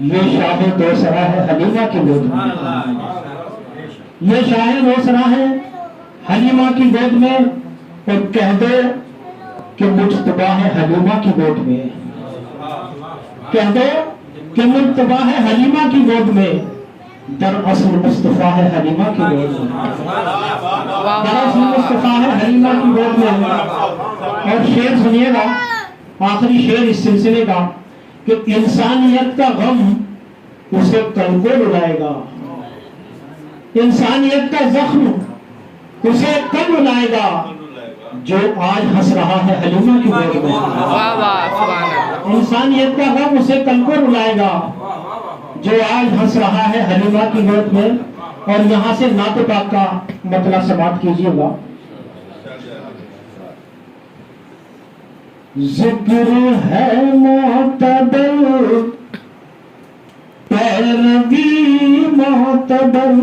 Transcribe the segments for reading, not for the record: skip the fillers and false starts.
یہ شاہ دوسرا ہے حلیمہ کی گود میں، یہ شاہ دوسرا ہے حلیمہ کی گود میں، اور کہہ دو کہ مجتبیٰ ہے حلیمہ کی گود میں، کہہ دو کہ مجتبیٰ ہے حلیمہ کی گود میں، در اصل مصطفیٰ ہے حلیمہ کی گود میں، در اصل مصطفیٰ ہے حلیمہ کی گود میں۔ اور شعر سنیے گا، آخری شعر اس سلسلے کا، کہ انسانیت کا غم اسے کل کو رلائے گا، انسانیت کا زخم اسے کل رلائے گا، جو آج ہنس رہا ہے حلیمہ کی گود میں۔ انسانیت کا غم اسے کل کو رلائے گا، جو آج ہنس رہا ہے حلیمہ کی گود میں۔ اور یہاں سے نعت پاک کا مطلع سماعت کیجیے گا۔ ذکر ہے معتبر پیروی معتبر،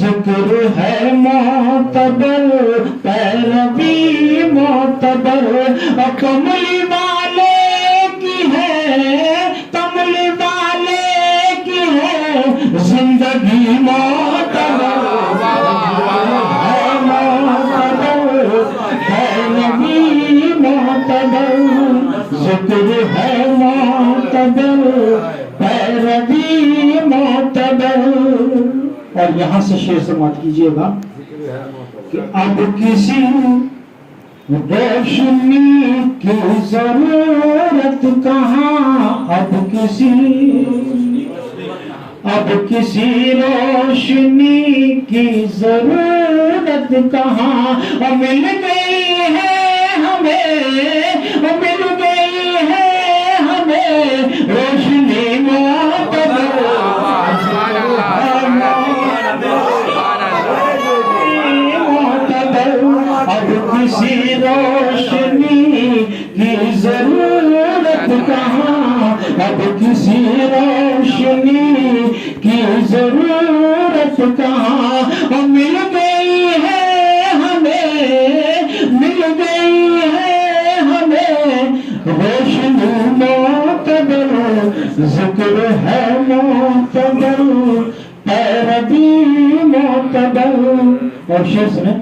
ذکر ہے معتبر پیروی معتبر، کملی والے کی ہے کملی والے کی ہے زندگی معتبر، ذکر ہے معتبر پیروی معتبر۔ اور یہاں سے شعر سماعت کیجئے گا کہ اب کسی روشنی کی ضرورت کہاں، اب کسی روشنی کی ضرورت کہاں، اور مل گئی ہے ہمیں مل گئی ہے ہمیں روشنی معتبر، اب کسی روشنی کی ضرورت کہاں، اب کسی روشنی کی ضرورت کہاں، اور مل گئی ہے ہمیں مل گئی ہے ہمیں روشنی معتبر، ذکر ہے معتبر پیروی معتبر۔ اور شعر سنیں۔